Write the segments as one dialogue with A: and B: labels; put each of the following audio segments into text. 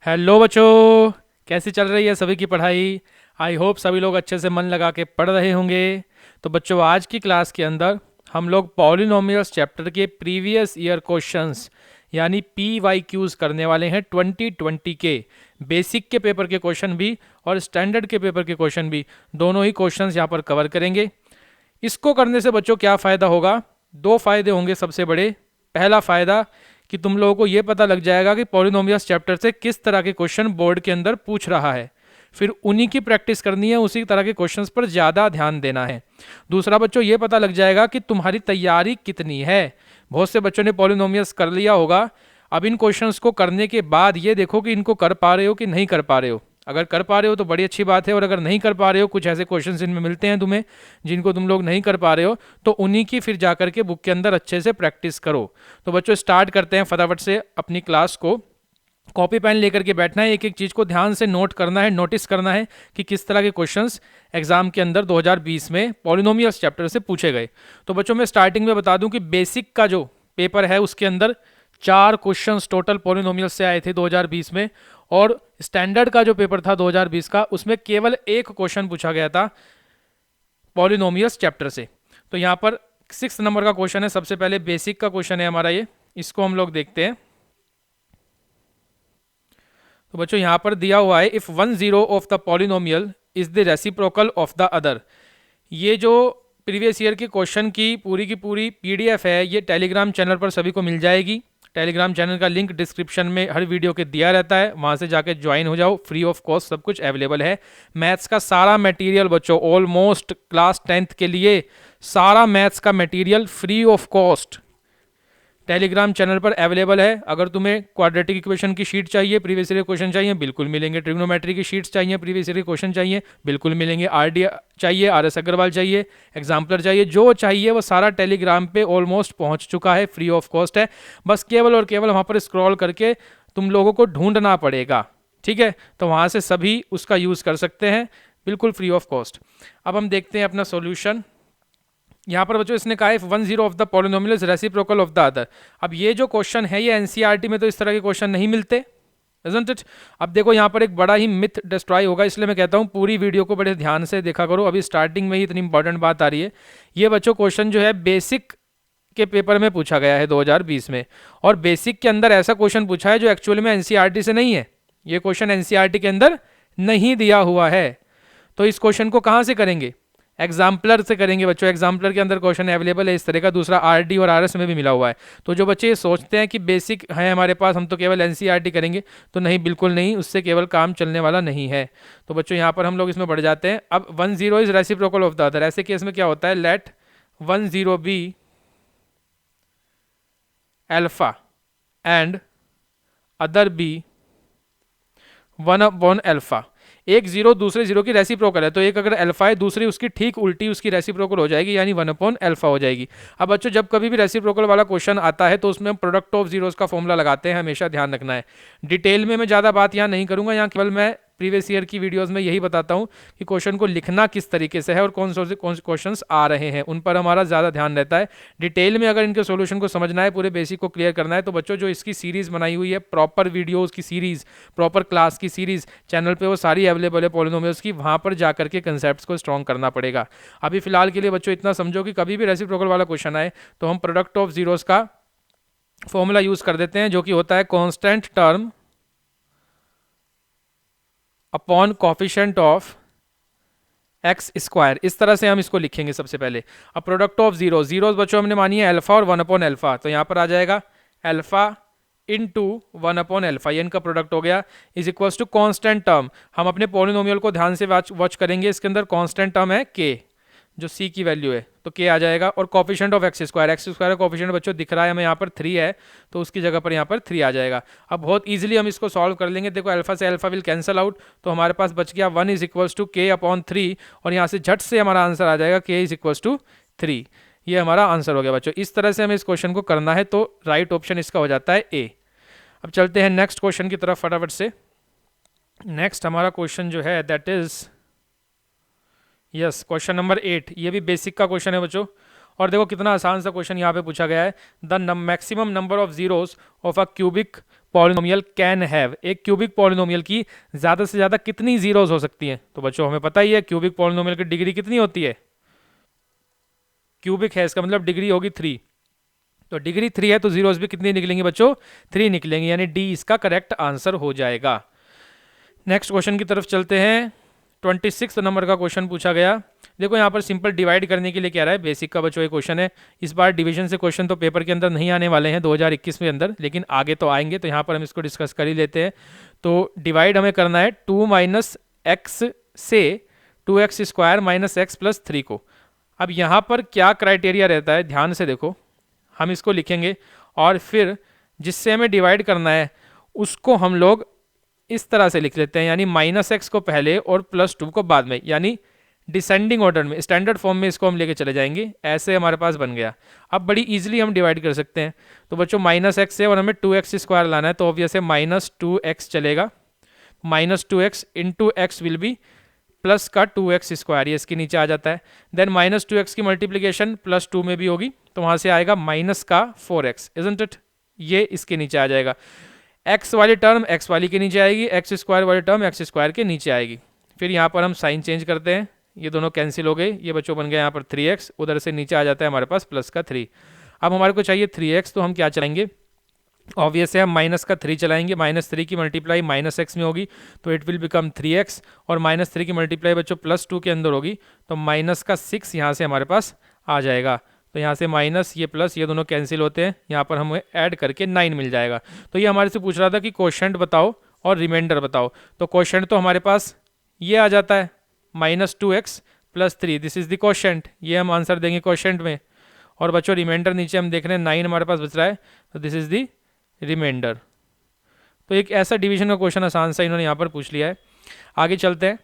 A: Hello बच्चों, कैसी चल रही है सभी की पढ़ाई। आई होप सभी लोग अच्छे से मन लगा के पढ़ रहे होंगे। तो बच्चों, आज की क्लास के अंदर हम लोग पॉलिनोमियल्स चैप्टर के प्रीवियस ईयर क्वेश्चंस यानी PYQs करने वाले हैं। 2020 के बेसिक के पेपर के क्वेश्चन भी और स्टैंडर्ड के पेपर के क्वेश्चन भी, दोनों ही क्वेश्चंस यहाँ पर कवर करेंगे। इसको करने से बच्चों क्या फ़ायदा होगा? दो फायदे होंगे सबसे बड़े। पहला फ़ायदा कि तुम लोगों को ये पता लग जाएगा कि पॉलिनोमियल्स चैप्टर से किस तरह के क्वेश्चन बोर्ड के अंदर पूछ रहा है, फिर उन्हीं की प्रैक्टिस करनी है, उसी तरह के क्वेश्चंस पर ज़्यादा ध्यान देना है। दूसरा बच्चों, ये पता लग जाएगा कि तुम्हारी तैयारी कितनी है। बहुत से बच्चों ने पॉलिनोमियल्स कर लिया होगा, अब इन क्वेश्चंस को करने के बाद ये देखो कि इनको कर पा रहे हो कि नहीं कर पा रहे हो। अगर कर पा रहे हो तो बड़ी अच्छी बात है, और अगर नहीं कर पा रहे हो, कुछ ऐसे क्वेश्चंस इनमें मिलते हैं तुम्हें जिनको तुम लोग नहीं कर पा रहे हो, तो उन्हीं की फिर जा करके बुक के अंदर अच्छे से प्रैक्टिस करो। तो बच्चों, स्टार्ट करते हैं फटाफट से अपनी क्लास को। कॉपी पेन लेकर के बैठना है, एक एक चीज़ को ध्यान से नोट करना है, नोटिस करना है कि किस तरह के क्वेश्चंस एग्जाम के अंदर 2020 में पॉलिनोमियल्स चैप्टर से पूछे गए। तो बच्चों, मैं स्टार्टिंग में बता दूं कि बेसिक का जो पेपर है उसके अंदर 4 क्वेश्चंस टोटल पॉलिनोमियल्स से आए थे 2020 में, और स्टैंडर्ड का जो पेपर था 2020 का, उसमें केवल एक क्वेश्चन पूछा गया था पॉलिनोमियल्स चैप्टर से। तो यहाँ पर 6 नंबर का क्वेश्चन है, सबसे पहले बेसिक का क्वेश्चन है हमारा ये, इसको हम लोग देखते हैं। तो बच्चों, यहाँ पर दिया हुआ है if 1 0 of the polynomial is the reciprocal of the other. ये जो प्रीवियस ईयर के क्वेश्चन की पूरी PDF है, ये टेलीग्राम चैनल पर सभी को मिल जाएगी। टेलीग्राम चैनल का लिंक डिस्क्रिप्शन में हर वीडियो के दिया रहता है, वहाँ से जाके ज्वाइन हो जाओ, फ्री ऑफ कॉस्ट सब कुछ अवेलेबल है। मैथ्स का सारा मटेरियल बच्चों, ऑलमोस्ट क्लास 10th के लिए सारा मैथ्स का material free of cost Telegram channel पर अवेलेबल है। अगर तुम्हें क्वाड्रेटिक इक्वेशन की शीट चाहिए, प्रीवियस ईयर क्वेश्चन चाहिए, बिल्कुल मिलेंगे। ट्रिग्नोमेट्री की शीट्स चाहिए, प्रीवियस ईयर क्वेश्चन चाहिए, बिल्कुल मिलेंगे। RD चाहिए, RS अग्रवाल चाहिए, एग्जाम्पलर चाहिए, जो चाहिए वो सारा टेलीग्राम पे ऑलमोस्ट पहुंच चुका है, फ्री ऑफ कॉस्ट है। बस केवल और केवल वहाँ पर स्क्रॉल करके तुम लोगों को ढूंढना पड़ेगा, ठीक है? तो वहाँ से सभी उसका यूज़ कर सकते हैं, बिल्कुल फ्री ऑफ कॉस्ट। अब हम देखते हैं अपना सोल्यूशन। यहाँ पर बच्चों इसने कहा है 1 0 of the polynomial is reciprocal of the other. अब ये जो क्वेश्चन है ये NCERT में तो इस तरह के क्वेश्चन नहीं मिलते, isn't it? अब देखो यहाँ पर एक बड़ा ही मिथ डिस्ट्रॉय होगा, इसलिए मैं कहता हूँ पूरी वीडियो को बड़े ध्यान से देखा करो। अभी स्टार्टिंग में ही इतनी इंपॉर्टेंट बात आ रही है। ये बच्चों क्वेश्चन जो है बेसिक के पेपर में पूछा गया है 2020 में, और बेसिक के अंदर ऐसा क्वेश्चन पूछा है जो एक्चुअली में NCERT से नहीं है। ये क्वेश्चन NCERT के अंदर नहीं दिया हुआ है, तो इस क्वेश्चन को कहाँ से करेंगे? एग्जाम्पलर से करेंगे बच्चों। एग्जाम्पलर के अंदर क्वेश्चन अवेलेबल है इस तरह का, दूसरा RD और RS में भी मिला हुआ है। तो जो बच्चे ये सोचते हैं कि बेसिक है हमारे पास, हम तो केवल NCERT करेंगे, तो नहीं, बिल्कुल नहीं, उससे केवल काम चलने वाला नहीं है। तो बच्चों यहाँ पर हम लोग इसमें बढ़ जाते हैं। अब 1 0 is reciprocal of the other, ऐसे केस में क्या होता है? Let 1 0 be alpha and other be 1 upon alpha. एक जीरो दूसरे जीरो की रेसिप्रोकल है, तो एक अगर अल्फा है, दूसरी उसकी ठीक उल्टी उसकी रेसिप्रोकल हो जाएगी, यानी 1 अपॉन अल्फा हो जाएगी। अब बच्चों, जब कभी भी रेसिप्रोकल वाला क्वेश्चन आता है तो उसमें हम प्रोडक्ट ऑफ जीरोस का फॉर्मूला लगाते हैं, हमेशा ध्यान रखना है। डिटेल में मैं ज़्यादा बात यहाँ नहीं करूँगा, यहाँ केवल मैं प्रीवियस ईयर की वीडियोस में यही बताता हूँ कि क्वेश्चन को लिखना किस तरीके से है और कौन से क्वेश्चंस आ रहे हैं, उन पर हमारा ज़्यादा ध्यान रहता है। डिटेल में अगर इनके सॉल्यूशन को समझना है, पूरे बेसिक को क्लियर करना है, तो बच्चों जो इसकी सीरीज़ बनाई हुई है, प्रॉपर वीडियोज़ की सीरीज़, प्रॉपर क्लास की सीरीज़ चैनल पर वो सारी अवेलेबल है पॉलिनोमियल्स की, वहाँ पर जा करके कंसेप्ट्स को स्ट्रॉन्ग करना पड़ेगा। अभी फिलहाल के लिए बच्चों इतना समझो कि कभी भी रेसिप्रोकल वाला क्वेश्चन आए तो हम प्रोडक्ट ऑफ जीरोस का फॉर्मूला यूज़ कर देते हैं, जो कि होता है constant term upon coefficient of x square. इस तरह से हम इसको लिखेंगे सबसे पहले। अब प्रोडक्ट ऑफ जीरोस बच्चों हमने मानी है अल्फा और 1 अपॉन अल्फा, तो यहाँ पर आ जाएगा अल्फा इंटू 1 अपॉन अल्फा, ये इनका प्रोडक्ट हो गया, is equals to constant term. हम अपने पॉलिनोमियल को ध्यान से वॉच करेंगे, इसके अंदर कॉन्स्टेंट टर्म है k, जो c की वैल्यू है, तो k आ जाएगा, और कोफिशिएंट ऑफ एक्स स्क्वायर का कोफिशिएंट बच्चों दिख रहा है हमें यहाँ पर 3 है, तो उसकी जगह पर यहाँ पर 3 आ जाएगा। अब बहुत इजीली हम इसको सॉल्व कर लेंगे। देखो अल्फा से अल्फा विल कैंसल आउट, तो हमारे पास बच गया 1 is equals to k upon 3, और यहाँ से झट से हमारा आंसर आ जाएगा k इज इक्वल्स टू 3। ये हमारा आंसर हो गया बच्चों। इस तरह से हमें इस क्वेश्चन को करना है, तो राइट ऑप्शन इसका हो जाता है A। अब चलते हैं नेक्स्ट क्वेश्चन की तरफ फटाफट से। नेक्स्ट हमारा क्वेश्चन जो है दैट इज क्वेश्चन नंबर 8। ये भी बेसिक का क्वेश्चन है बच्चों, और देखो कितना आसान सा क्वेश्चन यहाँ पे पूछा गया है। The maximum number of zeros of a cubic polynomial can have, एक क्यूबिक पॉलिनोमियल की ज़्यादा से ज़्यादा कितनी जीरोज हो सकती हैं? तो बच्चों हमें पता ही है क्यूबिक पॉलिनोमियल की डिग्री कितनी होती है, क्यूबिक है इसका मतलब डिग्री होगी 3, तो डिग्री 3 है तो जीरोज भी कितनी निकलेंगे बच्चों, 3 निकलेंगे, यानी डी इसका करेक्ट आंसर हो जाएगा। नेक्स्ट क्वेश्चन की तरफ चलते हैं। 26 नंबर का क्वेश्चन पूछा गया। देखो यहाँ पर सिंपल डिवाइड करने के लिए क्या रहा है, बेसिक का बच्चों ये क्वेश्चन है। इस बार डिवीजन से क्वेश्चन तो पेपर के अंदर नहीं आने वाले हैं 2021 में अंदर, लेकिन आगे तो आएंगे, तो यहाँ पर हम इसको डिस्कस कर ही लेते हैं। तो डिवाइड हमें करना है 2 माइनस एक्स से 2x square minus x plus 3 को। अब यहाँ पर क्या क्राइटेरिया रहता है, ध्यान से देखो, हम इसको लिखेंगे और फिर जिससे हमें डिवाइड करना है उसको हम लोग इस तरह से लिख लेते हैं, यानी माइनस एक्स को पहले और प्लस 2 को बाद में, यानी डिसेंडिंग ऑर्डर में, स्टैंडर्ड फॉर्म में इसको हम लेके चले जाएंगे। ऐसे हमारे पास बन गया। अब बड़ी इजीली हम डिवाइड कर सकते हैं। तो बच्चों माइनस एक्स है और हमें 2x स्क्वायर लाना है, तो ऑब्वियस है माइनस 2x चलेगा। Minus 2x into x will be plus का 2x स्क्वायर, ये इसके नीचे आ जाता है। देन माइनस 2x की मल्टीप्लीकेशन प्लस 2 में भी होगी, तो वहाँ से आएगा माइनस का 4x, इजंट इट, ये इसके नीचे आ जाएगा। x वाली टर्म x वाली के नीचे आएगी, एक्स स्क्वायर वाली टर्म एक्स स्क्वायर के नीचे आएगी। फिर यहाँ पर हम साइन चेंज करते हैं, ये दोनों कैंसिल हो गए, ये बच्चों बन गया यहाँ पर 3x, उधर से नीचे आ जाता है हमारे पास प्लस का 3। अब हमारे को चाहिए 3x, तो हम क्या चलाएंगे, ऑब्वियस है हम माइनस का 3 चलाएंगे। माइनस 3 की मल्टीप्लाई माइनस एक्स में होगी तो इट विल बिकम 3x, और माइनस 3 की मल्टीप्लाई बच्चों प्लस 2 के अंदर होगी तो माइनस का 6 यहाँ से हमारे पास आ जाएगा। तो यहाँ से माइनस ये प्लस ये दोनों कैंसिल होते हैं, यहाँ पर हमें ऐड करके 9 मिल जाएगा। तो ये हमारे से पूछ रहा था कि क्वोशंट बताओ और रिमाइंडर बताओ। तो क्वोशंट तो हमारे पास ये आ जाता है minus 2x plus 3, this is the quotient, ये हम आंसर देंगे क्वोशंट में। और बच्चों रिमाइंडर नीचे हम देख रहे हैं 9 हमारे पास बच रहा है, तो दिस इज द रिमाइंडर। तो एक ऐसा डिवीजन का क्वेश्चन आसान सा इन्होंने यहाँ पर पूछ लिया है। आगे चलते हैं।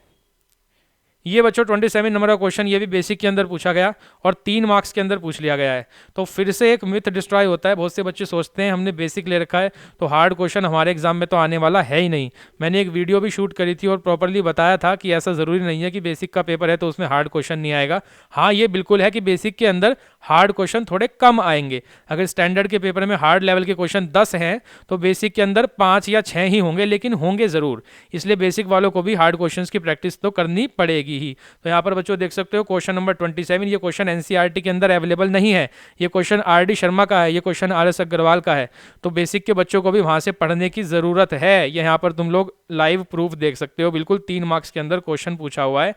A: ये बच्चों 27 नंबर का क्वेश्चन, ये भी बेसिक के अंदर पूछा गया और 3 मार्क्स के अंदर पूछ लिया गया है। तो फिर से एक मिथ डिस्ट्रॉय होता है, बहुत से बच्चे सोचते हैं हमने बेसिक ले रखा है तो हार्ड क्वेश्चन हमारे एग्जाम में तो आने वाला है ही नहीं। मैंने एक वीडियो भी शूट करी थी और प्रॉपरली बताया था कि ऐसा ज़रूरी नहीं है कि बेसिक का पेपर है तो उसमें हार्ड क्वेश्चन नहीं आएगा। हाँ, ये बिल्कुल है कि बेसिक के अंदर हार्ड क्वेश्चन थोड़े कम आएंगे। अगर स्टैंडर्ड के पेपर में हार्ड लेवल के क्वेश्चन 10 हैं तो बेसिक के अंदर 5 या 6 ही होंगे, लेकिन होंगे ज़रूर। इसलिए बेसिक वालों को भी हार्ड क्वेश्चन की प्रैक्टिस तो करनी पड़ेगी ही। तो यहाँ पर बच्चों देख सकते हो क्वेश्चन नंबर 27, ये क्वेश्चन एनसीईआरटी के अंदर अवेलेबल नहीं है, ये क्वेश्चन आरडी शर्मा का है, ये क्वेश्चन आरएस अग्रवाल का है। तो बेसिक के बच्चों को भी वहां से पढ़ने की जरूरत है। ये यहाँ पर तुम लोग लाइव प्रूफ देख सकते हो, बिल्कुल 3 मार्क्स के अंदर क्वेश्चन पूछा हुआ है।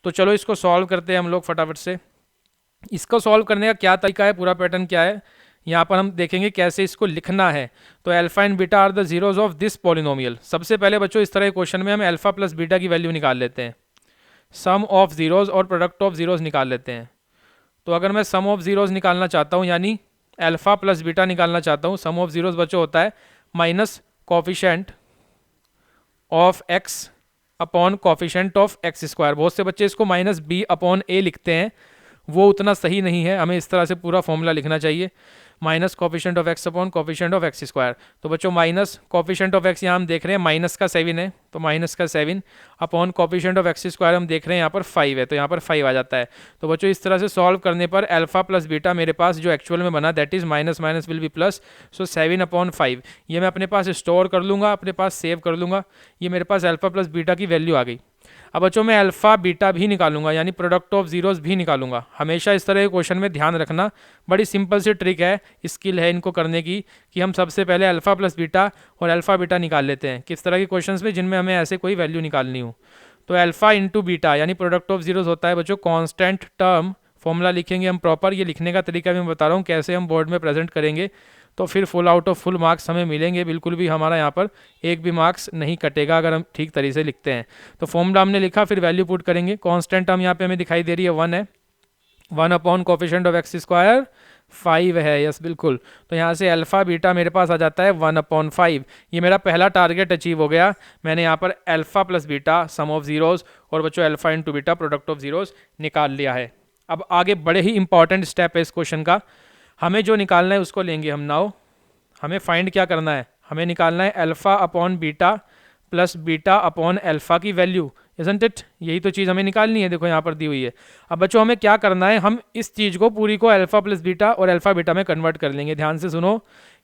A: तो चलो इसको सॉल्व करते हैं हम लोग फटाफट से। इसको सॉल्व करने का क्या तरीका है, पूरा पैटर्न क्या है, यहाँ पर हम देखेंगे कैसे इसको लिखना है। तो alpha and beta are the zeros of this polynomial. सबसे पहले बच्चों इस तरह के क्वेश्चन में हम अल्फा प्लस बीटा की वैल्यू निकाल लेते हैं, सम ऑफ जीरोज और प्रोडक्ट ऑफ जीरोज निकाल लेते हैं। तो अगर मैं सम ऑफ जीरोज निकालना चाहता हूँ, यानी अल्फा प्लस बीटा निकालना चाहता हूँ, सम ऑफ जीरोज बच्चों होता है minus coefficient of x upon coefficient of x square. बहुत से बच्चे इसको माइनस बी अपॉन ए लिखते हैं, वो उतना सही नहीं है, हमें इस तरह से पूरा फॉर्मूला लिखना चाहिए, minus coefficient of x upon coefficient of x square. तो बच्चों माइनस कॉफिशेंट ऑफ एक्स यहाँ हम देख रहे हैं माइनस का 7 है, तो माइनस का 7 upon coefficient of x square हम देख रहे हैं यहाँ पर 5 है, तो यहाँ पर 5 आ जाता है। तो बच्चों इस तरह से सॉल्व करने पर अल्फा प्लस बीटा मेरे पास जो एक्चुअल में बना that is minus minus will be plus, so 7 upon 5 ये मैं अपने पास स्टोर कर लूँगा, अपने पास सेव कर लूँगा। ये मेरे पास अल्फा प्लस बीटा की वैल्यू आ गई। अब बच्चों मैं अल्फा बीटा भी निकालूंगा, यानी प्रोडक्ट ऑफ जीरोस भी निकालूंगा। हमेशा इस तरह के क्वेश्चन में ध्यान रखना, बड़ी सिंपल सी ट्रिक है, स्किल है इनको करने की, कि हम सबसे पहले अल्फा प्लस बीटा और अल्फा बीटा निकाल लेते हैं किस तरह के क्वेश्चंस में जिनमें हमें ऐसे कोई वैल्यू निकालनी हो। तो अल्फा इंटू बीटा यानी प्रोडक्ट ऑफ जीरोस होता है बच्चों कॉन्स्टेंट टर्म, फॉर्मूला लिखेंगे हम प्रॉपर। ये लिखने का तरीका भी मैं बता रहा हूँ कैसे हम बोर्ड में प्रेजेंट करेंगे, तो फिर full out of full marks हमें मिलेंगे, बिल्कुल भी हमारा यहाँ पर एक भी मार्क्स नहीं कटेगा अगर हम ठीक तरीके से लिखते हैं। तो फॉर्मूला हमने लिखा, फिर वैल्यू पुट करेंगे। कांस्टेंट टर्म यहाँ पे हमें दिखाई दे रही है 1 है, 1 upon coefficient of x square 5 है, यस बिल्कुल। तो यहाँ से अल्फा बीटा मेरे पास आ जाता है 1 अपॉन 5। ये मेरा पहला टारगेट अचीव हो गया, मैंने यहाँ पर alpha plus beta some of zeros और बच्चों alpha into beta product of zeros निकाल लिया है। अब आगे बड़े ही इंपॉर्टेंट स्टेप है इस क्वेश्चन का, हमें जो निकालना है उसको लेंगे हम नाउ। हमें फाइंड क्या करना है, हमें निकालना है alpha upon beta plus beta upon alpha की वैल्यू, इजंट इट? यही तो चीज़ हमें निकालनी है, देखो यहाँ पर दी हुई है। अब बच्चों हमें क्या करना है, हम इस चीज़ को पूरी को अल्फा प्लस बीटा और अल्फा बीटा में कन्वर्ट कर लेंगे। ध्यान से सुनो,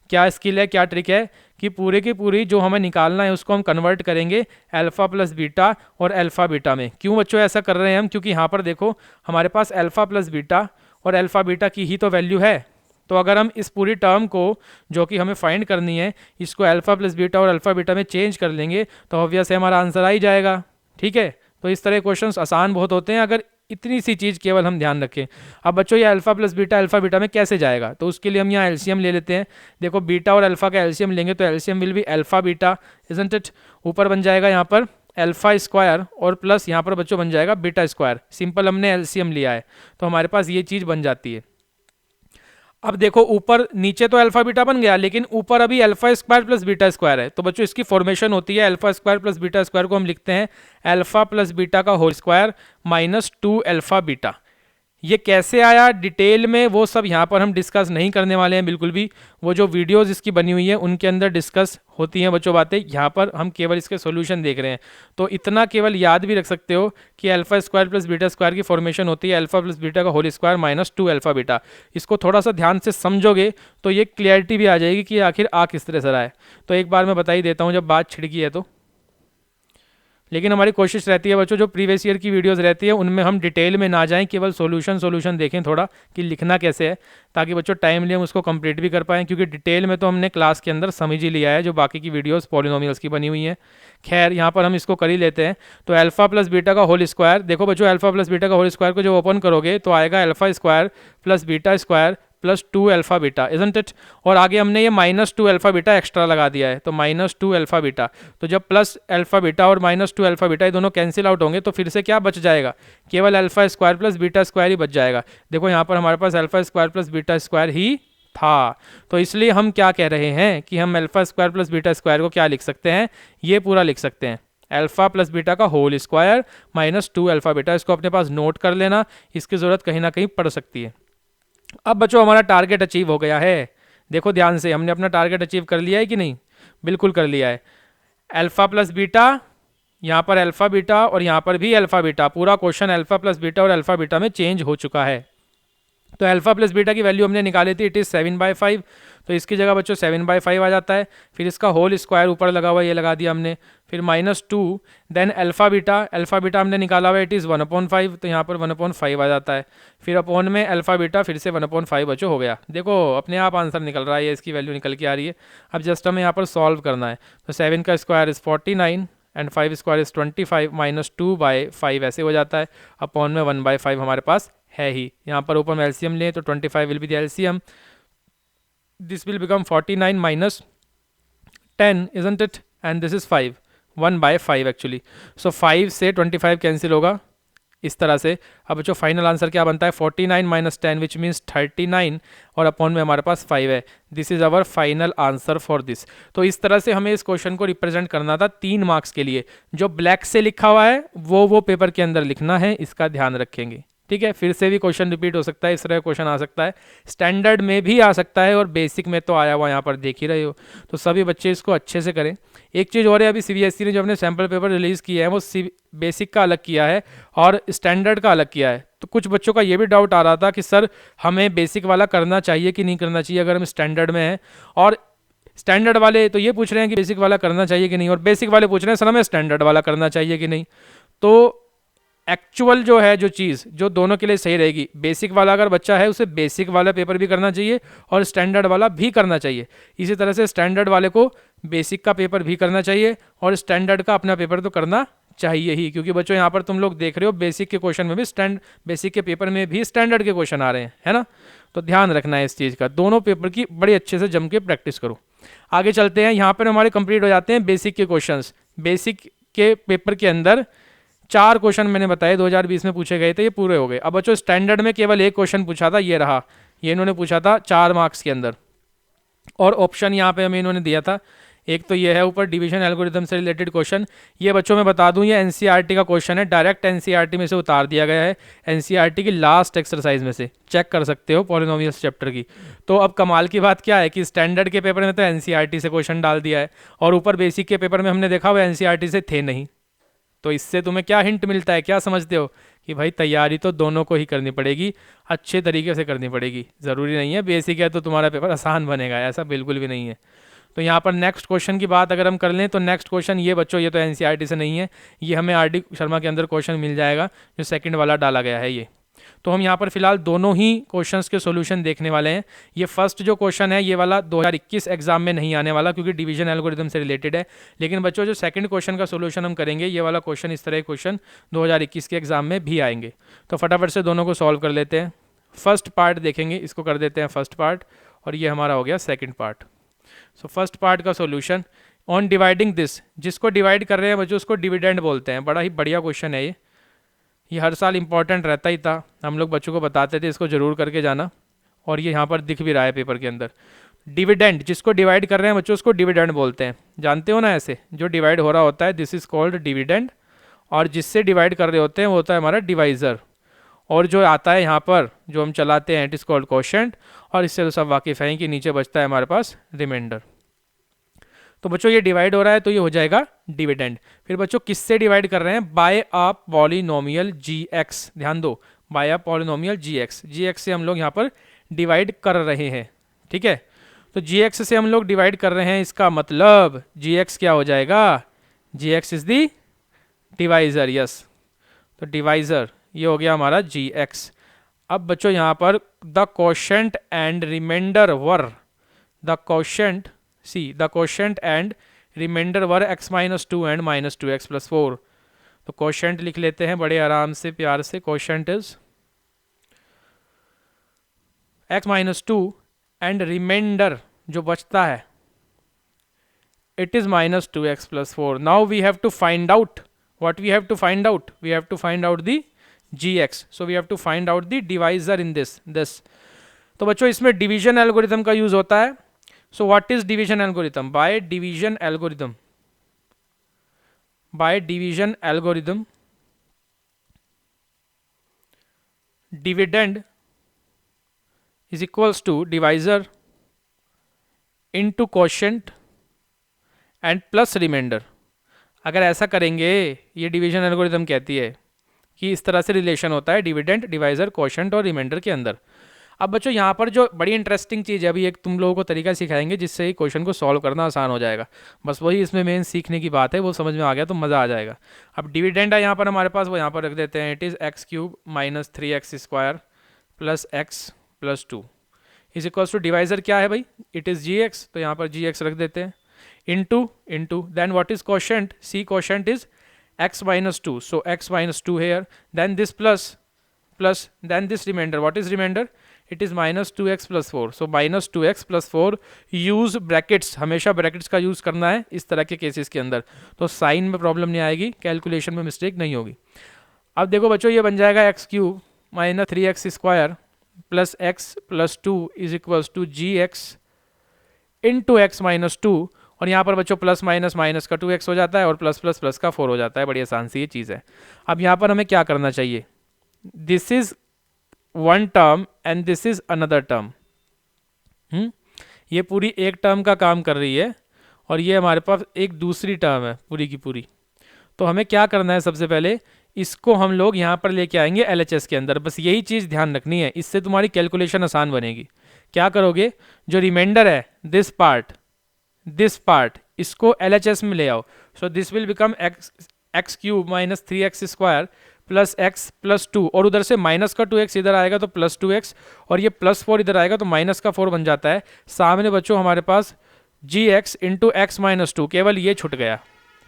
A: क्या स्किल है, क्या ट्रिक है कि पूरे की पूरी जो हमें निकालना है उसको हम कन्वर्ट करेंगे अल्फ़ा प्लस बीटा और अल्फ़ा बीटा में। क्यों बच्चों ऐसा कर रहे हैं हम? क्योंकि यहाँ पर देखो हमारे पास अल्फ़ा प्लस बीटा और अल्फ़ा बीटा की ही तो वैल्यू है। तो अगर हम इस पूरी टर्म को जो कि हमें फाइंड करनी है इसको अल्फ़ा प्लस बीटा और अल्फ़ा बीटा में चेंज कर लेंगे तो ऑब्वियस है हमारा आंसर आ ही जाएगा। ठीक है, तो इस तरह क्वेश्चंस आसान बहुत होते हैं अगर इतनी सी चीज़ केवल हम ध्यान रखें। अब बच्चों ये alpha plus beta alpha beta में कैसे जाएगा, तो उसके लिए हम यहाँ एलसीएम ले लेते हैं। देखो बीटा और अल्फ़ा का एलसीएम लेंगे तो LCM will be alpha beta, isn't it. ऊपर बन जाएगा यहाँ पर अल्फ़ा स्क्वायर और प्लस यहाँ पर बच्चों बन जाएगा बीटा स्क्वायर। सिंपल हमने एलसीएम लिया है तो हमारे पास ये चीज़ बन जाती है। अब देखो ऊपर नीचे तो अल्फा बीटा बन गया लेकिन ऊपर अभी alpha square plus beta square है, तो बच्चों इसकी फॉर्मेशन होती है alpha square plus beta square को हम लिखते हैं अल्फा प्लस बीटा का whole square minus 2 alpha beta. ये कैसे आया डिटेल में वो सब यहाँ पर हम डिस्कस नहीं करने वाले हैं बिल्कुल भी। वो जो वीडियोस इसकी बनी हुई है उनके अंदर डिस्कस होती हैं बच्चों बातें, यहाँ पर हम केवल इसके सॉल्यूशन देख रहे हैं। तो इतना केवल याद भी रख सकते हो कि alpha square plus beta square की फॉर्मेशन होती है अल्फा प्लस बीटा का whole square minus 2 alpha beta. इसको थोड़ा सा ध्यान से समझोगे तो ये क्लियरिटी भी आ जाएगी कि आखिर आ किस तरह से रहा है। तो एक बार मैं बता ही देता हूँ जब बात छिड़की है तो। लेकिन हमारी कोशिश रहती है बच्चों जो प्रीवियस ईयर की वीडियोस रहती है उनमें हम डिटेल में ना जाएं, केवल सॉल्यूशन देखें थोड़ा कि लिखना कैसे है, ताकि बच्चों टाइम लिए हम उसको कंप्लीट भी कर पाएँ। क्योंकि डिटेल में तो हमने क्लास के अंदर समझ ही लिया है जो बाकी की वीडियोस पॉलिनोमियल्स की बनी हुई हैं। खैर यहाँ पर हम इसको कर ही लेते हैं। तो अल्फा प्लस बीटा का होल स्क्वायर, देखो बच्चों अल्फा प्लस बीटा का होल स्क्वायर को जब ओपन करोगे तो आएगा alpha square plus beta square plus 2 alpha beta, isn't it. और आगे हमने ये माइनस 2 अल्फा बीटा एक्स्ट्रा लगा दिया है तो माइनस 2 अल्फा बीटा। तो जब प्लस अल्फा बीटा और माइनस 2 अल्फा बीटा ये दोनों कैंसिल आउट होंगे तो फिर से क्या बच जाएगा, केवल alpha square plus beta square ही बच जाएगा। देखो यहाँ पर हमारे पास alpha square plus beta square ही था, तो इसलिए हम क्या कह रहे हैं कि हम alpha square plus beta square को क्या लिख सकते हैं, ये पूरा लिख सकते हैं अल्फा प्लस बीटा का whole square minus 2 alpha beta. इसको अपने पास नोट कर लेना, इसकी ज़रूरत कहीं ना कहीं पड़ सकती है। अब बच्चों हमारा टारगेट अचीव हो गया है। देखो ध्यान से, हमने अपना टारगेट अचीव कर लिया है कि नहीं? बिल्कुल कर लिया है। अल्फा प्लस बीटा, यहाँ पर अल्फा बीटा और यहाँ पर भी अल्फा बीटा, पूरा क्वेश्चन अल्फा प्लस बीटा और अल्फा बीटा में चेंज हो चुका है। तो अल्फा प्लस बीटा की वैल्यू हमने निकाली थी, इट इज़ 7/5, तो इसकी जगह बच्चों 7/5 आ जाता है। फिर इसका होल स्क्वायर ऊपर लगा हुआ है, ये लगा दिया हमने। फिर माइनस 2, देन अल्फा बीटा हमने निकाला हुआ है, इट इज़ 1/5, तो यहाँ पर 1/5 आ जाता है। फिर अपॉन में अल्फा बीटा फिर से 1/5 बच्चों हो गया। देखो अपने आप आंसर निकल रहा है, ये इसकी वैल्यू निकल के आ रही है। अब जस्ट हमें यहाँ पर सॉल्व करना है। तो 7 का square is 49 and 5 square is 25 minus 2/5 ऐसे हो जाता है। अपॉन में 1/5 हमारे पास है ही। यहाँ पर ऊपर में एलसीएम लें तो 25 will be the LCM, this will become 49 minus 10, isn't it, and this is 5, 1/5 actually. So 5 से 25 कैंसिल होगा इस तरह से। अब जो फाइनल आंसर क्या बनता है, 49 माइनस 10 विच मीन्स 39 और अपॉन में हमारे पास 5 है। This is our final answer for this. तो इस तरह से हमें इस क्वेश्चन को रिप्रेजेंट करना था 3 मार्क्स के लिए। जो ब्लैक से लिखा हुआ है वो पेपर के अंदर लिखना है, इसका ध्यान रखेंगे। ठीक है, फिर से भी क्वेश्चन रिपीट हो सकता है, इस तरह क्वेश्चन आ सकता है, स्टैंडर्ड में भी आ सकता है और बेसिक में तो आया हुआ यहाँ पर देख ही रहे हो। तो सभी बच्चे इसको अच्छे से करें। एक चीज़ और है, अभी सीबीएसई ने जो अपने सैम्पल पेपर रिलीज़ किए हैं वो बेसिक का अलग किया है और स्टैंडर्ड का अलग किया है। तो कुछ बच्चों का ये भी डाउट आ रहा था कि सर हमें बेसिक वाला करना चाहिए कि नहीं करना चाहिए अगर हम स्टैंडर्ड में हैं, और स्टैंडर्ड वाले तो ये पूछ रहे हैं कि बेसिक वाला करना चाहिए कि नहीं, और बेसिक वाले पूछ रहे हैं सर हमें स्टैंडर्ड वाला करना चाहिए कि नहीं। तो एक्चुअल जो है जो चीज़ जो दोनों के लिए सही रहेगी, बेसिक वाला अगर बच्चा है उसे बेसिक वाला पेपर भी करना चाहिए और स्टैंडर्ड वाला भी करना चाहिए। इसी तरह से स्टैंडर्ड वाले को बेसिक का पेपर भी करना चाहिए और स्टैंडर्ड का अपना पेपर तो करना चाहिए ही, क्योंकि बच्चों यहाँ पर तुम लोग देख रहे हो बेसिक के क्वेश्चन में भी बेसिक के पेपर में भी स्टैंडर्ड के क्वेश्चन आ रहे हैं, है ना। तो ध्यान रखना है इस चीज़ का, दोनों पेपर की बड़ी अच्छे से जम के प्रैक्टिस करो। आगे चलते हैं, यहाँ पर हमारे कंप्लीट हो जाते हैं बेसिक के क्वेश्चन। बेसिक के पेपर के अंदर 4 क्वेश्चन मैंने बताए 2020 में पूछे गए थे, ये पूरे हो गए। अब बच्चों स्टैंडर्ड में केवल एक क्वेश्चन पूछा था, ये रहा, ये इन्होंने पूछा था 4 मार्क्स के अंदर, और ऑप्शन यहाँ पे हमें इन्होंने दिया था। एक तो ये है ऊपर डिवीजन एल्गोरिथम से रिलेटेड क्वेश्चन। ये बच्चों मैं बता दूं ये एनसीईआरटी का क्वेश्चन है, डायरेक्ट एनसीईआरटी में से उतार दिया गया है, एनसीईआरटी की लास्ट एक्सरसाइज में से चेक कर सकते हो पॉलिनोमियल्स चैप्टर की। तो अब कमाल की बात क्या है कि स्टैंडर्ड के पेपर में तो एनसीईआरटी से क्वेश्चन डाल दिया है और ऊपर बेसिक के पेपर में हमने देखा हुआ एनसीईआरटी से थे नहीं। तो इससे तुम्हें क्या हिंट मिलता है, क्या समझते हो कि भाई तैयारी तो दोनों को ही करनी पड़ेगी, अच्छे तरीके से करनी पड़ेगी। ज़रूरी नहीं है बेसिक है तो तुम्हारा पेपर आसान बनेगा, ऐसा बिल्कुल भी नहीं है। तो यहाँ पर नेक्स्ट क्वेश्चन की बात अगर हम कर लें तो नेक्स्ट क्वेश्चन ये बच्चों, ये तो एनसीईआरटी से नहीं है, ये हमें आरडी शर्मा के अंदर क्वेश्चन मिल जाएगा जो सेकंड वाला डाला गया है ये। तो हम यहाँ पर फिलहाल दोनों ही क्वेश्चंस के सॉल्यूशन देखने वाले हैं। ये फर्स्ट जो क्वेश्चन है ये वाला 2021 एग्जाम में नहीं आने वाला क्योंकि डिवीजन एल्गोरिथम से रिलेटेड है, लेकिन बच्चों जो सेकंड क्वेश्चन का सॉल्यूशन हम करेंगे ये वाला क्वेश्चन, इस तरह के क्वेश्चन 2021 के एग्जाम में भी आएंगे। तो फटाफट से दोनों को सॉल्व कर लेते हैं। फर्स्ट पार्ट देखेंगे, इसको कर देते हैं फर्स्ट पार्ट, और ये हमारा हो गया second part. So first part का सॉल्यूशन, ऑन डिवाइडिंग दिस, जिसको डिवाइड कर रहे हैं बच्चों उसको डिविडेंड बोलते हैं। बड़ा ही बढ़िया क्वेश्चन है ये हर साल इंपॉर्टेंट रहता ही था, हम लोग बच्चों को बताते थे इसको जरूर करके जाना, और ये यहाँ पर दिख भी रहा है पेपर के अंदर। डिविडेंड, जिसको डिवाइड कर रहे हैं बच्चों उसको डिविडेंड बोलते हैं, जानते हो ना, ऐसे जो डिवाइड हो रहा होता है दिस इज़ कॉल्ड डिविडेंड, और जिससे डिवाइड कर रहे होते हैं वो होता है हमारा डिवाइज़र, और जो आता है यहाँ पर जो हम चलाते हैं इट इज़ कॉल्ड कोशेंट, और इससे तो सब वाकिफ़ हैं कि नीचे बचता है हमारे पास रिमाइंडर। तो बच्चों ये डिवाइड हो रहा है तो ये हो जाएगा डिविडेंड। फिर बच्चों किससे डिवाइड कर रहे हैं, बाय अ पॉलिनोमियल जी.एक्स, ध्यान दो, बाय अ पॉलिनोमियल जी.एक्स, जी.एक्स से हम लोग यहाँ पर डिवाइड कर रहे हैं, ठीक है। तो जी.एक्स से हम लोग डिवाइड कर रहे हैं, इसका मतलब जी.एक्स क्या हो जाएगा, g x is the divisor, yes, तो डिवाइज़र ये हो गया हमारा जी.एक्स। अब बच्चों यहाँ पर the quotient and remainder were, the quotient, see the quotient and remainder were x - 2 and -2x + 4। तो कोशेंट लिख लेते हैं बड़े आराम से प्यार से, quotient is x - 2 and remainder जो बचता है it is -2x + 4। Now we have to find out what we have to find out, we have to find out the gx, so we have to find out the divisor in this। तो बच्चों इसमें division algorithm का use होता है। So what is division algorithm? By division algorithm, dividend is equals to divisor into quotient and plus remainder। अगर ऐसा करेंगे, ये डिवीजन एल्गोरिथम कहती है कि इस तरह से रिलेशन होता है डिविडेंड, डिवाइजर, क्वोशेंट और रिमाइंडर के अंदर। अब बच्चों यहाँ पर जो बड़ी इंटरेस्टिंग चीज़ है, अभी एक तुम लोगों को तरीका सिखाएंगे जिससे ही क्वेश्चन को सॉल्व करना आसान हो जाएगा, बस वही इसमें मेन सीखने की बात है, वो समझ में आ गया तो मज़ा आ जाएगा। अब डिविडेंड है यहाँ पर हमारे पास, वो यहाँ पर रख देते हैं, it is x³ - 3x² + x + 2 is equals to, divisor क्या है भाई, इट इज़ gx, तो यहाँ पर gx रख देते हैं, into then what is quotient, see quotient is x - 2, so x - 2 here, then this plus then this remainder, what is remainder, it is -2x + 4, so -2x + 4, use brackets, हमेशा brackets का use करना है इस तरह के केसेस के अंदर, तो साइन में प्रॉब्लम नहीं आएगी, कैलकुलेशन में मिस्टेक नहीं होगी। अब देखो बच्चों ये बन जाएगा x³ - 3x² + x + 2 is equals to gx into x - 2, और यहाँ पर बच्चों प्लस माइनस का 2x हो जाता है और प्लस प्लस प्लस का 4 हो जाता है, बड़ी आसान सी ये चीज़ है। अब यहाँ पर हमें क्या करना चाहिए, this is one term and this is another term, ये पूरी एक टर्म का काम कर रही है और ये हमारे पास एक दूसरी टर्म है पूरी की पूरी। तो हमें क्या करना है, सबसे पहले इसको हम लोग यहाँ पर लेके आएंगे LHS के अंदर, बस यही चीज़ ध्यान रखनी है, इससे तुम्हारी कैलकुलेशन आसान बनेगी। क्या करोगे, जो रिमाइंडर है दिस पार्ट इसको LHS में ले आओ, so this will become x³ - 3x² + x + 2, और उधर से माइनस का 2x इधर आएगा तो +2x, और ये +4 इधर आएगा तो -4 बन जाता है। सामने बच्चों हमारे पास gx इंटू x - 2, केवल ये छूट गया,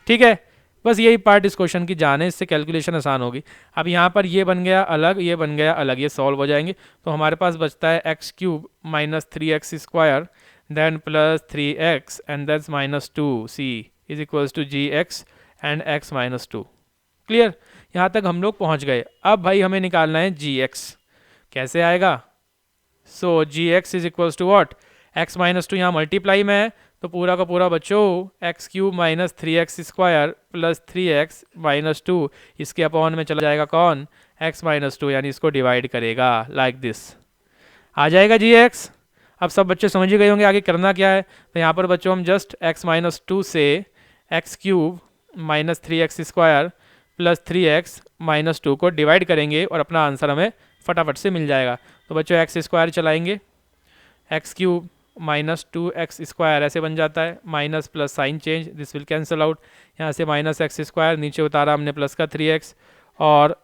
A: ठीक है, बस यही पार्ट इस क्वेश्चन की जान है, इससे कैलकुलेशन आसान होगी। अब यहाँ पर ये बन गया अलग, ये बन गया अलग, ये सॉल्व हो जाएंगे, तो हमारे पास बचता है x³ - 3x² then plus 3x and that's -2c is equals to gx and x - 2। Clear, यहाँ तक हम लोग पहुँच गए। अब भाई हमें निकालना है gx, कैसे आएगा, so gx is equals to what, x - 2 यहाँ मल्टीप्लाई में है तो पूरा का पूरा बच्चों x³ - 3x² + 3x - 2, इसके अपॉन में चला जाएगा कौन, x - 2, यानी इसको डिवाइड करेगा लाइक दिस, आ जाएगा gx। अब सब बच्चे समझ ही गए होंगे आगे करना क्या है, तो यहाँ पर बच्चों हम जस्ट x - 2 से x³ - 3x² plus 3x minus 2 को डिवाइड करेंगे और अपना आंसर हमें फटाफट से मिल जाएगा। तो बच्चों एक्स स्क्वायर चलाएंगे, एक्स क्यूब माइनस 2x² ऐसे बन जाता है, minus plus sign change, this will cancel out. यहाँ से माइनस एक्स स्क्वायर नीचे उतारा हमने प्लस का 3x और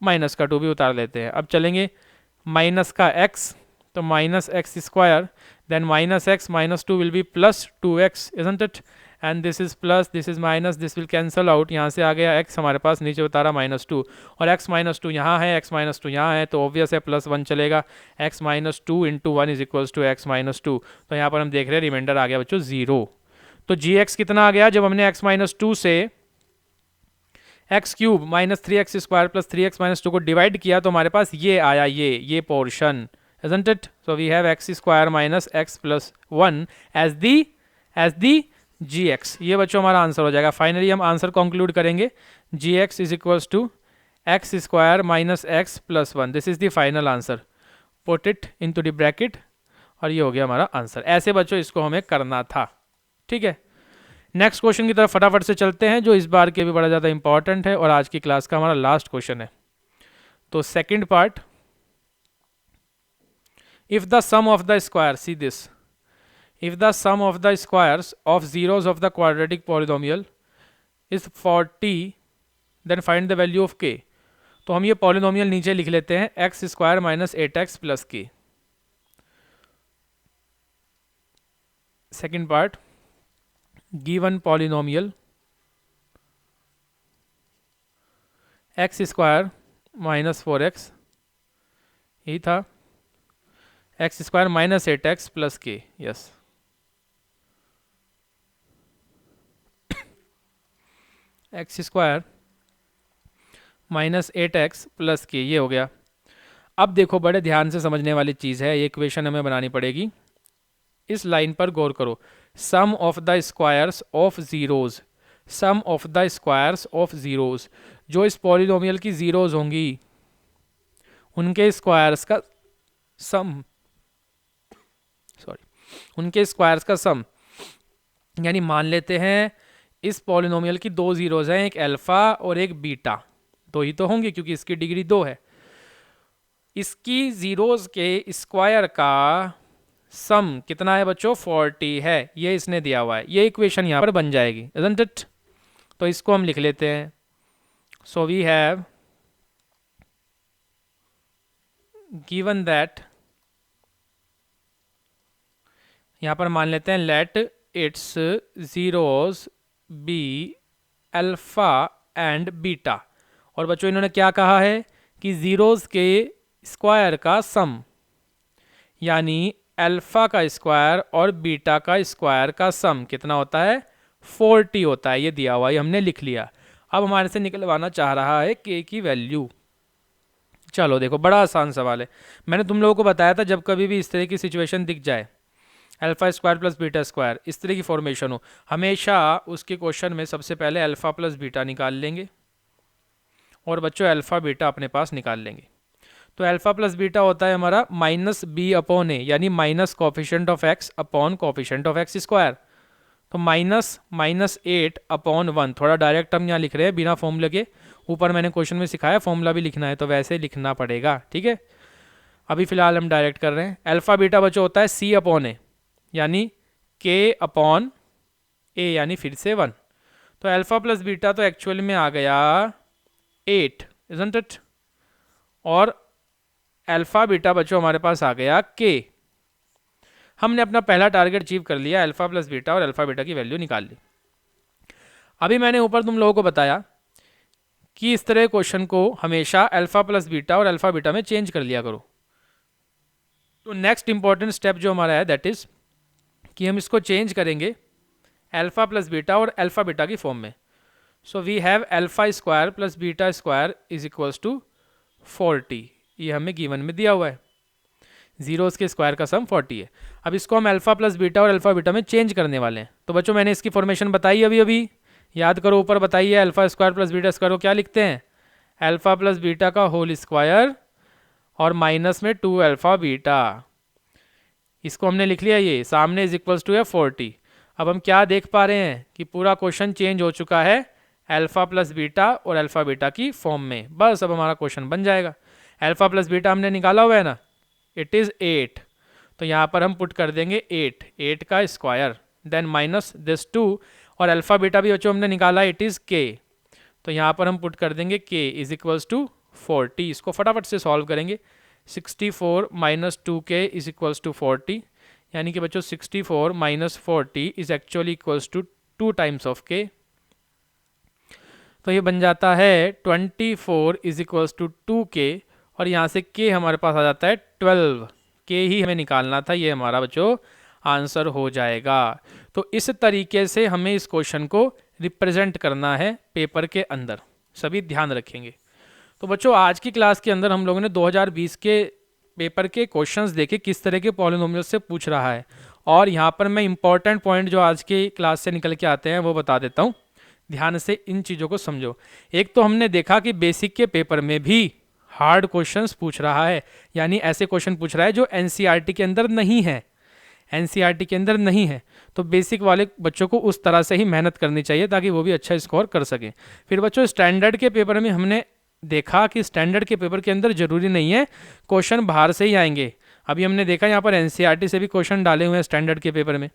A: माइनस का 2 भी उतार लेते हैं। अब चलेंगे माइनस का x, तो minus x square then minus x minus 2 will be plus 2x, isn't it, and this is plus, this is minus, this will cancel out. यहाँ से आ गया x हमारे पास, नीचे उतारा माइनस 2 और x माइनस 2 यहाँ है, x माइनस 2 यहाँ है, तो ऑब्वियस है प्लस 1 चलेगा। x minus 2 into 1 is equals to x minus 2। तो यहाँ पर हम देख रहे हैं रिमाइंडर आ गया बच्चों 0। तो gx कितना आ गया, जब हमने x माइनस 2 से x cube minus 3x² plus 3x minus 2 को डिवाइड किया तो हमारे पास ये आया, ये portion, isn't it? So we have x² minus x plus 1 as the gx। ये बच्चों हमारा आंसर हो जाएगा। फाइनली हम आंसर कंक्लूड करेंगे, gx is equals to x² minus x plus 1, this is the final answer, put it into the bracket, और ये हो गया हमारा आंसर। ऐसे बच्चों इसको हमें करना था, ठीक है। नेक्स्ट क्वेश्चन की तरफ फटाफट से चलते हैं, जो इस बार के भी बड़ा ज़्यादा इंपॉर्टेंट है और आज की क्लास का हमारा लास्ट क्वेश्चन है। तो second part, if the sum of the square, see this, if the sum of the squares of zeros of the quadratic polynomial is 40 then find the value of k। तो हम ये polynomial नीचे लिख लेते हैं, x² minus 8x plus k। Second part, given polynomial x² minus 4x, यही था, x² minus 8x plus k, yes. x² minus 8x plus k, ये हो गया। अब देखो बड़े ध्यान से समझने वाली चीज़ है, ये इक्वेशन हमें बनानी पड़ेगी। इस लाइन पर गौर करो, sum of the squares of zeros, sum of the squares of zeros, जो इस पॉलिनोमियल की जीरोज होंगी उनके स्क्वायर्स का सम, उनके स्क्वायर्स का सम, यानी मान लेते हैं इस पॉलिनोमियल की 2 जीरोज हैं, एक अल्फा और एक बीटा, 2 ही तो होंगे क्योंकि इसकी डिग्री 2 है। इसकी जीरोज के स्क्वायर का सम कितना है बच्चों, 40 है, ये इसने दिया हुआ है। ये इक्वेशन यहाँ पर बन जाएगी, isn't it? तो इसको हम लिख लेते हैं, so we have given that, यहाँ पर मान लेते हैं let its zeros be alpha and beta. और बच्चों इन्होंने क्या कहा है कि जीरोस के स्क्वायर का सम, यानी अल्फा का स्क्वायर और बीटा का स्क्वायर का सम कितना होता है, 40 होता है। ये दिया हुआ, ये हमने लिख लिया। अब हमारे से निकलवाना चाह रहा है के की वैल्यू। चलो देखो, बड़ा आसान सवाल है। मैंने तुम लोगों को बताया था जब कभी भी इस तरह की सिचुएशन दिख जाए, α² प्लस β², इस तरह की फॉर्मेशन हो, हमेशा उसके क्वेश्चन में सबसे पहले अल्फा प्लस बीटा निकाल लेंगे और बच्चों अल्फा बीटा अपने पास निकाल लेंगे। तो अल्फा प्लस बीटा होता है हमारा माइनस बी अपॉन ए, यानी minus coefficient of x upon coefficient of x square. तो माइनस 8 अपॉन 1, थोड़ा डायरेक्ट हम यहाँ लिख रहे हैं बिना फॉर्मूले के, ऊपर मैंने क्वेश्चन में सिखाया फॉर्मूला भी लिखना है तो वैसे लिखना पड़ेगा, ठीक है। अभी फिलहाल हम डायरेक्ट कर रहे हैं। अल्फा बीटा बच्चों होता है सी अपॉन ए, यानी के अपॉन ए, यानी फिर से 1। तो अल्फा प्लस बीटा तो एक्चुअल में आ गया 8, isn't it? और अल्फा बीटा बच्चों हमारे पास आ गया के। हमने अपना पहला टारगेट अचीव कर लिया, अल्फा प्लस बीटा और अल्फा बीटा की वैल्यू निकाल ली। अभी मैंने ऊपर तुम लोगों को बताया कि इस तरह क्वेश्चन को हमेशा अल्फा प्लस बीटा और अल्फा बीटा में चेंज कर लिया करो। तो नेक्स्ट इंपॉर्टेंट स्टेप जो हमारा है दैट इज कि हम इसको चेंज करेंगे अल्फा प्लस बीटा और अल्फा बीटा की फॉर्म में। So we have α² plus β² is equals to 40, ये हमें गिवन में दिया हुआ है, जीरोस के स्क्वायर का सम 40 है। अब इसको हम अल्फा प्लस बीटा और अल्फा बीटा में चेंज करने वाले हैं। तो बच्चों मैंने इसकी फॉर्मेशन बताई अभी याद करो, ऊपर बताइए α² प्लस β² को क्या लिखते हैं, अल्फा प्लस बीटा का होल स्क्वायर और माइनस में 2 अल्फा बीटा, इसको हमने लिख लिया, ये सामने इज इक्वल्स टू है 40। अब हम क्या देख पा रहे हैं कि पूरा क्वेश्चन चेंज हो चुका है अल्फ़ा प्लस बीटा और अल्फ़ा बीटा की फॉर्म में। बस अब हमारा क्वेश्चन बन जाएगा। अल्फ़ा प्लस बीटा हमने निकाला हुआ है ना, इट इज़ 8। तो यहाँ पर हम पुट कर देंगे 8 का स्क्वायर, देन माइनस दिस 2, और अल्फ़ा बीटा भी बच्चों हमने निकाला, इट इज़ k। तो यहाँ पर हम पुट कर देंगे k इज इक्वल्स टू 40। इसको फटाफट से सॉल्व करेंगे। 64 minus 2k is equals to 40, यानी कि बच्चों 64 minus 40 is actually equals to 2 times of k। तो ये बन जाता है 24 इज इक्वल्स टू 2k, और यहाँ से k हमारे पास आ जाता है 12। k ही हमें निकालना था, ये हमारा बच्चों आंसर हो जाएगा। तो इस तरीके से हमें इस क्वेश्चन को रिप्रेजेंट करना है पेपर के अंदर, सभी ध्यान रखेंगे। तो बच्चों आज की क्लास के अंदर हम लोगों ने 2020 के पेपर के क्वेश्चंस देखे किस तरह के पॉलिनोमियल से पूछ रहा है, और यहाँ पर मैं इंपॉर्टेंट पॉइंट जो आज की क्लास से निकल के आते हैं वो बता देता हूँ। ध्यान से इन चीज़ों को समझो। एक तो हमने देखा कि बेसिक के पेपर में भी हार्ड क्वेश्चंस पूछ रहा है, यानी ऐसे क्वेश्चन पूछ रहा है जो एनसीईआरटी के अंदर नहीं है, एनसीईआरटी के अंदर नहीं है। तो बेसिक वाले बच्चों को उस तरह से ही मेहनत करनी चाहिए ताकि वो भी अच्छा स्कोर कर सकें। फिर बच्चों स्टैंडर्ड के पेपर में हमने देखा कि स्टैंडर्ड के पेपर के अंदर जरूरी नहीं है क्वेश्चन बाहर से ही आएंगे। अभी हमने देखा यहाँ पर एनसीईआरटी से भी क्वेश्चन डाले हुए हैं स्टैंडर्ड के पेपर में।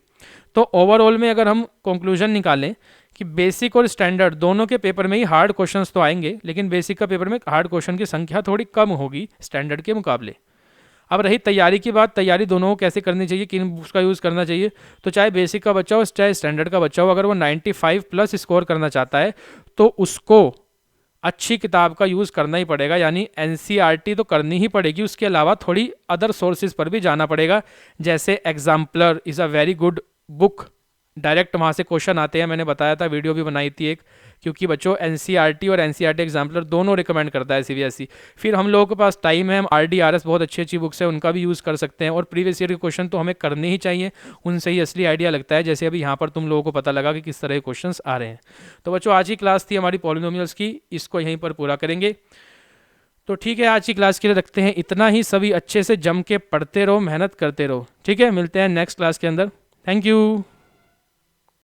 A: तो ओवरऑल में अगर हम कंक्लूजन निकालें कि बेसिक और स्टैंडर्ड दोनों के पेपर में ही हार्ड क्वेश्चंस तो आएंगे, लेकिन बेसिक का पेपर में हार्ड क्वेश्चन की संख्या थोड़ी कम होगी स्टैंडर्ड के मुकाबले। अब रही तैयारी की बात, तैयारी दोनों को कैसे करनी चाहिए, किन बुक्स का यूज़ करना चाहिए। तो चाहे बेसिक का बच्चा हो चाहे स्टैंडर्ड का बच्चा हो, अगर वो 95 प्लस स्कोर करना चाहता है तो उसको अच्छी किताब का यूज़ करना ही पड़ेगा, यानी एनसीईआरटी तो करनी ही पड़ेगी। उसके अलावा थोड़ी अदर सोर्सेज पर भी जाना पड़ेगा, जैसे exemplar is a very good book, direct वहाँ से क्वेश्चन आते हैं। मैंने बताया था, वीडियो भी बनाई थी एक, क्योंकि बच्चों एनसीईआरटी और एनसीईआरटी एग्जाम्पलर दोनों रिकमेंड करता है सीबीएसई। फिर हम लोगों के पास टाइम है, हम आरडीआरएस बहुत अच्छी अच्छी बुक्स है उनका भी यूज़ कर सकते हैं, और प्रीवियस ईयर के क्वेश्चन तो हमें करने ही चाहिए, उनसे ही असली आइडिया लगता है। जैसे अभी यहाँ पर तुम लोगों को पता लगा कि किस तरह के क्वेश्चन आ रहे हैं। तो बच्चों आज की क्लास थी हमारी पॉलिनोमियल्स की, इसको यहीं पर पूरा करेंगे। तो ठीक है, आज की क्लास के लिए रखते हैं इतना ही। सभी अच्छे से जम के पढ़ते रहो, मेहनत करते रहो। ठीक है, मिलते हैं नेक्स्ट क्लास के अंदर। Thank you.